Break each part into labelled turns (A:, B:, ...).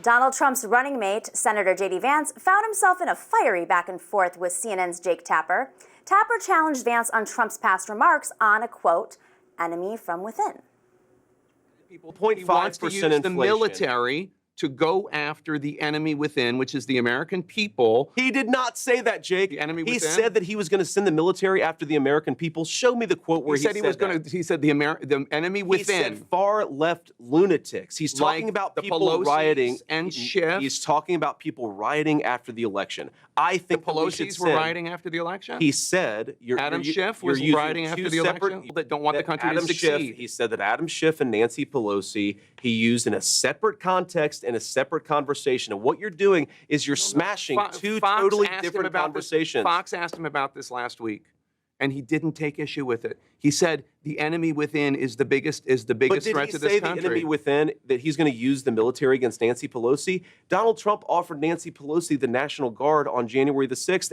A: Donald Trump's running mate, Senator J.D. Vance, found himself in a fiery back and forth with CNN's Jake Tapper. Tapper challenged Vance on Trump's past remarks on a, quote, enemy from within.
B: People, 0.5% inflation. The military to go after the enemy within, which is the American people.
C: He did not say that, Jake.
B: The enemy within?
C: He said that he was going to send the military after the American people. Show me the quote where he said
B: he was going to. He said the enemy within.
C: He said far left lunatics. He's talking
B: like
C: about
B: the
C: people
B: Pelosi's
C: rioting
B: and Schiff.
C: He's talking about people rioting after the election. I think
B: the Pelosi's were rioting after the election.
C: He said
B: Adam Schiff was rioting after the election. That don't want the country to succeed.
C: He said that Adam Schiff and Nancy Pelosi he used in a separate context in a separate conversation. And what you're doing is you're smashing two totally different conversations.
B: Fox asked him about this last week, and he didn't take issue with it. He said the enemy within is the biggest threat to this country.
C: But did he say the enemy within, that he's going to use the military against Nancy Pelosi? Donald Trump offered Nancy Pelosi the National Guard on January the 6th.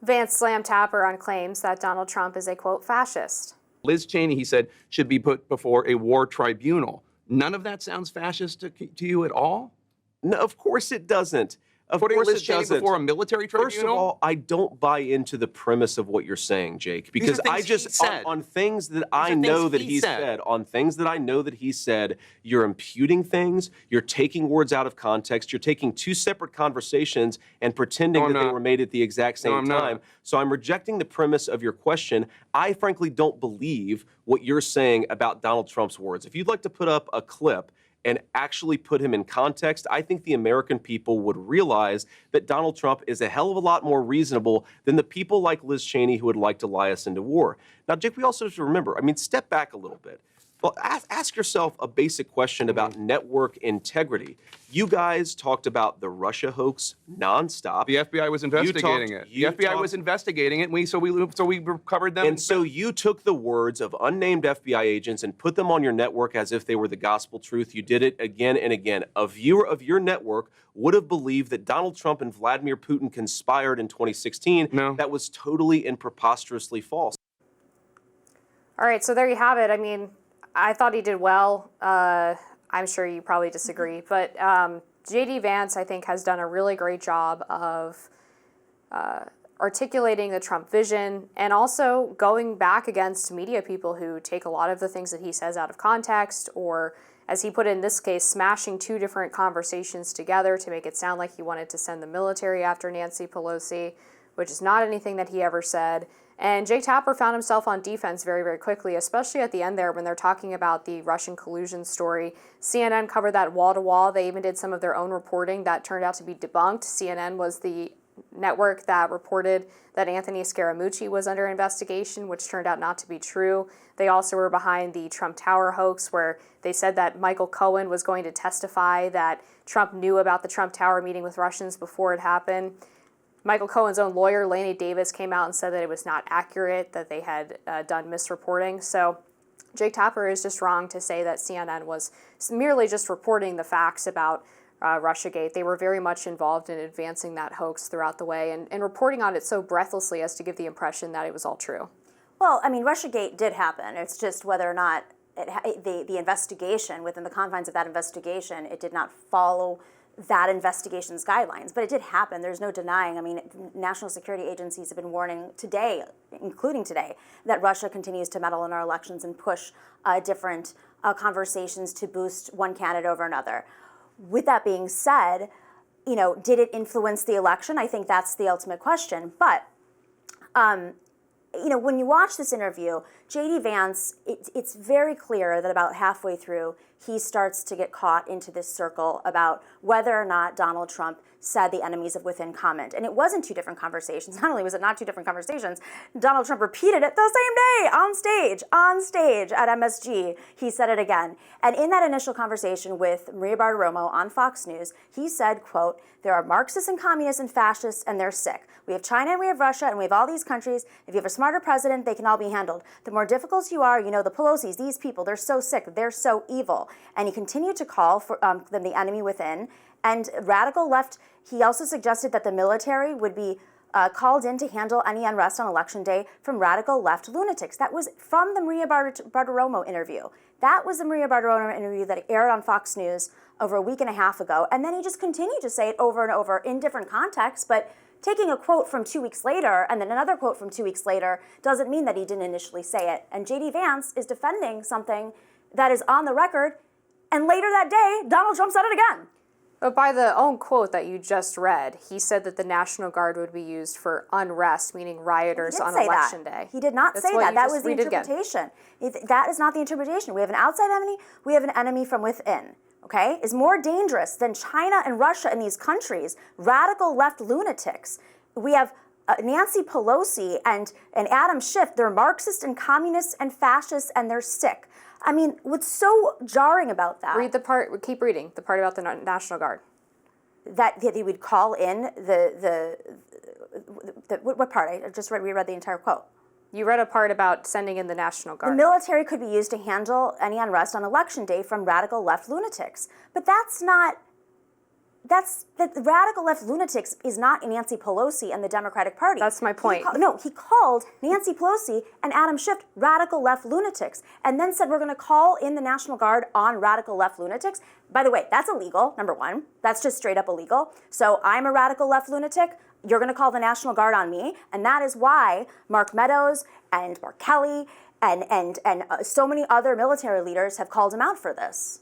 D: Vance slammed Tapper on claims that Donald Trump is a, quote, fascist.
B: Liz Cheney, he said, should be put before a war tribunal. None of that sounds fascist to you at all?
C: No, of course it doesn't.
B: Putting Liz Cheney before a military tribunal?
C: First of all, I don't buy into the premise of what you're saying, Jake, because I just on things that I know that he said, on things that I know that he said, you're imputing things, you're taking words out of context, you're taking two separate conversations and pretending that they were made at the exact same time. So I'm rejecting the premise of your question. I frankly don't believe what you're saying about Donald Trump's words. If you'd like to put up a clip and actually put him in context, I think the American people would realize that Donald Trump is a hell of a lot more reasonable than the people like Liz Cheney who would like to lie us into war. Now, Jake, we also have to remember, step back a little bit. Well, ask yourself a basic question about network integrity. You guys talked about the Russia hoax nonstop.
B: The FBI was investigating it. The FBI was investigating it, so we covered them.
C: And so you took the words of unnamed FBI agents and put them on your network as if they were the gospel truth. You did it again and again. A viewer of your network would have believed that Donald Trump and Vladimir Putin conspired in 2016.
B: No.
C: That was totally and preposterously false.
D: All right, so there you have it. I thought he did well. I'm sure you probably disagree, but J.D. Vance, I think, has done a really great job of articulating the Trump vision and also going back against media people who take a lot of the things that he says out of context, or, as he put it in this case, smashing two different conversations together to make it sound like he wanted to send the military after Nancy Pelosi, which is not anything that he ever said. And Jake Tapper found himself on defense very, very quickly, especially at the end there when they're talking about the Russian collusion story. CNN covered that wall to wall. They even did some of their own reporting that turned out to be debunked. CNN was the network that reported that Anthony Scaramucci was under investigation, which turned out not to be true. They also were behind the Trump Tower hoax, where they said that Michael Cohen was going to testify that Trump knew about the Trump Tower meeting with Russians before it happened. Michael Cohen's own lawyer, Laney Davis, came out and said that it was not accurate, that they had done misreporting. So Jake Tapper is just wrong to say that CNN was merely just reporting the facts about Russiagate. They were very much involved in advancing that hoax throughout the way and reporting on it so breathlessly as to give the impression that it was all true.
A: Well, Russiagate did happen. It's just whether or not the investigation, within the confines of that investigation, it did not follow that investigation's guidelines. But it did happen. There's no denying. National security agencies have been warning today, including today, that Russia continues to meddle in our elections and push different conversations to boost one candidate over another. With that being said, did it influence the election? I think that's the ultimate question. But when you watch this interview, J.D. Vance, it's very clear that about halfway through, he starts to get caught into this circle about whether or not Donald Trump said the enemies of within comment. And it wasn't two different conversations. Not only was it not two different conversations, Donald Trump repeated it the same day, on stage at MSG. He said it again. And in that initial conversation with Maria Bartiromo on Fox News, he said, quote, "There are Marxists and communists and fascists, and they're sick. We have China and we have Russia and we have all these countries. If you have a smarter president, they can all be handled. The more difficult you are, the Pelosi's, these people, they're so sick, they're so evil." And he continued to call for them the enemy within. And radical left, he also suggested that the military would be called in to handle any unrest on Election Day from radical left lunatics. That was from the Maria Bartiromo interview. That was the Maria Bartiromo interview that aired on Fox News over a week and a half ago. And then he just continued to say it over and over in different contexts. But taking a quote from 2 weeks later and then another quote from 2 weeks later doesn't mean that he didn't initially say it. And J.D. Vance is defending something that is on the record. And later that day, Donald Trump said it again.
D: But by the own quote that you just read, he said that the National Guard would be used for unrest, meaning rioters on Election Day.
A: He did not say that. That was the interpretation. That is not the interpretation. We have an outside enemy. We have an enemy from within. Okay? Is more dangerous than China and Russia and these countries, radical left lunatics. We have Nancy Pelosi and Adam Schiff. They're Marxist and communists and fascists, and they're sick. I mean, what's so jarring about that?
D: Read the part, keep reading, the part about the National Guard.
A: That he would call in what part? I just reread the entire quote.
D: You read a part about sending in the National Guard.
A: The military could be used to handle any unrest on Election Day from radical left lunatics. But the radical left lunatics is not Nancy Pelosi and the Democratic Party.
D: That's my point.
A: He called Nancy Pelosi and Adam Schiff radical left lunatics and then said we're going to call in the National Guard on radical left lunatics. By the way, that's illegal, number one. That's just straight up illegal. So I'm a radical left lunatic. You're going to call the National Guard on me. And that is why Mark Meadows and Mark Kelly and so many other military leaders have called him out for this.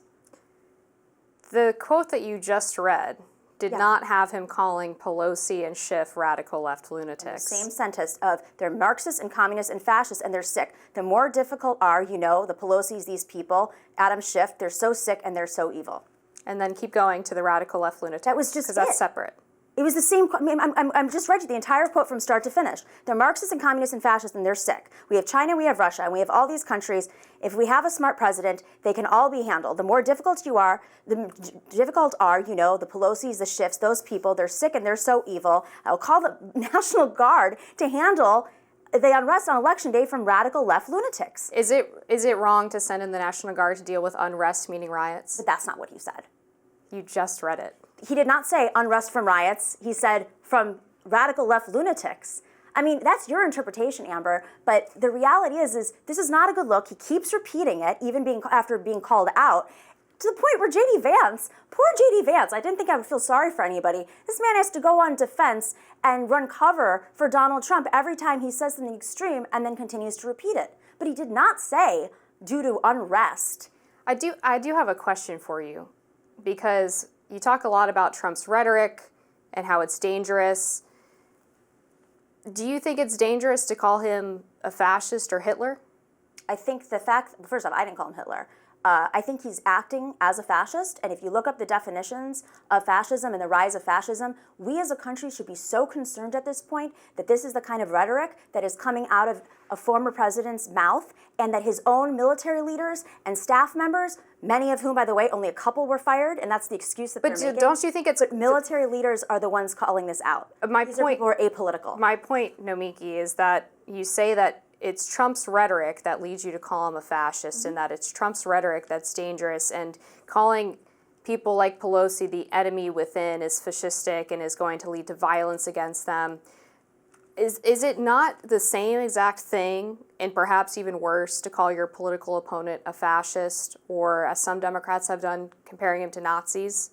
D: The quote that you just read did not have him calling Pelosi and Schiff radical left lunatics.
A: The same sentence of they're Marxists and communists and fascists and they're sick. The more difficult are, the Pelosi's, these people, Adam Schiff, they're so sick and they're so evil.
D: And then keep going to the radical left lunatics.
A: That was just
D: because that's separate.
A: It was the same. I'm just read you the entire quote from start to finish. They're Marxists and communists and fascists, and they're sick. We have China, we have Russia, and we have all these countries. If we have a smart president, they can all be handled. The more difficult you are, the difficult are, the Pelosi's, the Schiffs, those people. They're sick and they're so evil. I'll call the National Guard to handle the unrest on Election Day from radical left lunatics.
D: Is it wrong to send in the National Guard to deal with unrest, meaning riots?
A: But that's not what he said.
D: You just read it.
A: He did not say unrest from riots. He said from radical left lunatics. I mean, that's your interpretation, Amber, but the reality is this is not a good look. He keeps repeating it, even after being called out, to the point where J.D. Vance, poor J.D. Vance, I didn't think I would feel sorry for anybody. This man has to go on defense and run cover for Donald Trump every time he says something extreme and then continues to repeat it. But he did not say due to unrest.
D: I do have a question for you, because you talk a lot about Trump's rhetoric and how it's dangerous. Do you think it's dangerous to call him a fascist or Hitler?
A: I think first off, I didn't call him Hitler. I think he's acting as a fascist, and if you look up the definitions of fascism and the rise of fascism, we as a country should be so concerned at this point that this is the kind of rhetoric that is coming out of a former president's mouth, and that his own military leaders and staff members, many of whom, by the way, only a couple were fired, and that's the excuse that they're making.
D: But don't you think it's...
A: But military leaders are the ones calling this out. These people are apolitical.
D: My point, Nomiki, is that you say that it's Trump's rhetoric that leads you to call him a fascist, and that it's Trump's rhetoric that's dangerous, and calling people like Pelosi the enemy within is fascistic and is going to lead to violence against them. Is it not the same exact thing, and perhaps even worse, to call your political opponent a fascist, or as some Democrats have done, comparing him to Nazis?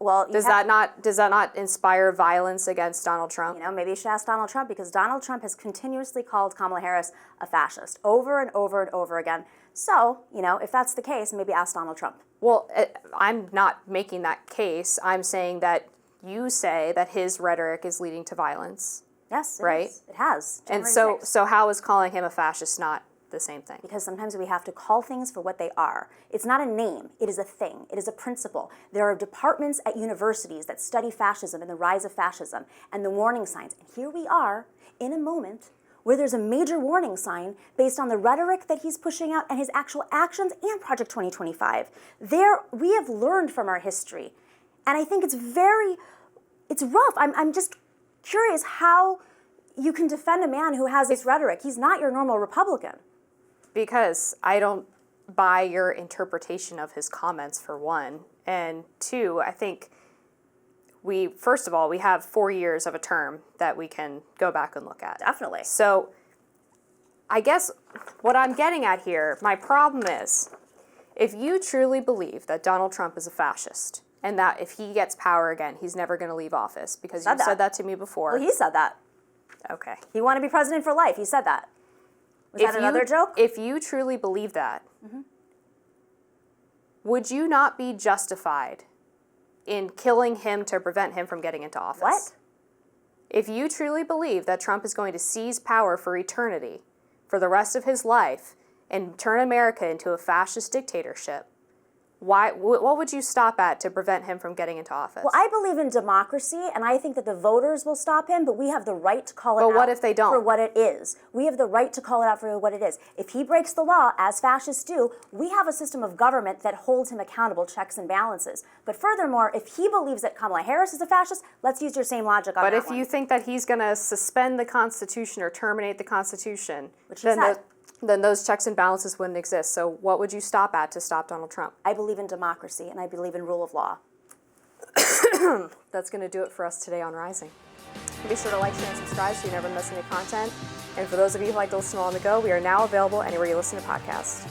A: Well,
D: does that not inspire violence against Donald Trump?
A: Maybe you should ask Donald Trump, because Donald Trump has continuously called Kamala Harris a fascist over and over and over again. So, if that's the case, maybe ask Donald Trump.
D: Well, I'm not making that case. I'm saying that you say that his rhetoric is leading to violence.
A: Yes,
D: right?
A: It has.
D: And so how is calling him a fascist not the same thing?
A: Because sometimes we have to call things for what they are. It's not a name, it is a thing, it is a principle. There are departments at universities that study fascism and the rise of fascism and the warning signs. And here we are in a moment where there's a major warning sign based on the rhetoric that he's pushing out and his actual actions and Project 2025. We have learned from our history. And I think it's rough. I'm just curious how you can defend a man who has this rhetoric. He's not your normal Republican.
D: Because I don't buy your interpretation of his comments, for one. And two, I think first of all, we have 4 years of a term that we can go back and look at.
A: Definitely.
D: So I guess what I'm getting at here, my problem is, if you truly believe that Donald Trump is a fascist and that if he gets power again, he's never going to leave office, because you said that to me before.
A: Well, he said that.
D: Okay.
A: He wanted to be president for life. He said that. Was that another joke?
D: If you truly believe that, would you not be justified in killing him to prevent him from getting into office?
A: What?
D: If you truly believe that Trump is going to seize power for eternity, for the rest of his life, and turn America into a fascist dictatorship, what would you stop at to prevent him from getting into office?
A: Well, I believe in democracy, and I think that the voters will stop him, but we have the right to call it out.
D: But what if they don't?
A: For what it is. We have the right to call it out for what it is. If he breaks the law, as fascists do, we have a system of government that holds him accountable, checks and balances. But furthermore, if he believes that Kamala Harris is a fascist, let's use your same logic on that one.
D: But if you think that he's going to suspend the Constitution or terminate the Constitution,
A: which he said,
D: then those checks and balances wouldn't exist. So what would you stop at to stop Donald Trump?
A: I believe in democracy, and I believe in rule of law.
D: That's going to do it for us today on Rising. Be sure to like, share, and subscribe so you never miss any content. And for those of you who like to listen on the go, we are now available anywhere you listen to podcasts.